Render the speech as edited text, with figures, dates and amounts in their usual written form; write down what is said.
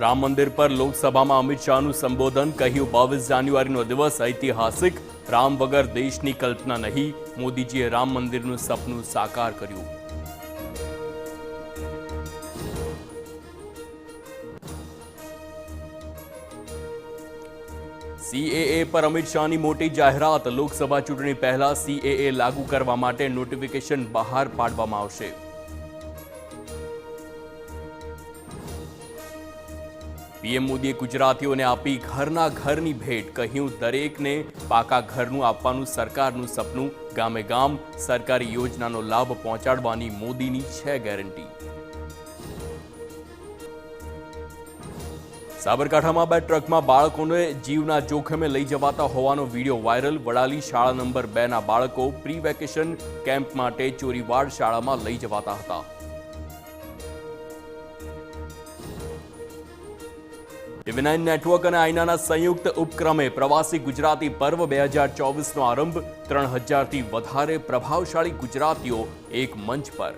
રામ મંદિર પર લોકસભામાં અમિત શાહનું સંબોધન, કહ્યું 22 જાન્યુઆરીનો દિવસ ઐતિહાસિક, રામ વગર દેશની કલ્પના નહીં, મોદીજીએ રામ મંદિરનું સપનું સાકાર કર્યું. સીએએ પર અમિત શાહની મોટી જાહેરાત, લોકસભા ચૂંટણી પહેલા સીએએ લાગુ કરવા માટે નોટિફિકેશન બહાર પાડવામાં આવશે. પીએમ મોદીએ ગુજરાતીઓને આપી ઘરના ઘરની ભેટ, કહ્યું દરેકને પાકા ઘરનું આપવાનું સરકારનું સપનું, ગામે ગામ સરકારી યોજનાનો લાભ પહોંચાડવાની મોદીની છે ગેરંટી. સાબરકાંઠામાં 2 ટ્રકમાં બાળકોને જીવના જોખમે લઈ જવાતા હોવાનો વિડીયો વાયરલ, વડાલી શાળા નંબર 2ના બાળકો પ્રી વેકેશન કેમ્પ માટે ચોરીવાડ શાળામાં લઈ જવાતા હતા. ટીવી9 નેટવર્ક અને આઈનાના સંયુક્ત ઉપક્રમે પ્રવાસી ગુજરાતી પર્વ 2024નો આરંભ, 3000થી વધારે પ્રભાવશાળી ગુજરાતીઓ એક મંચ પર.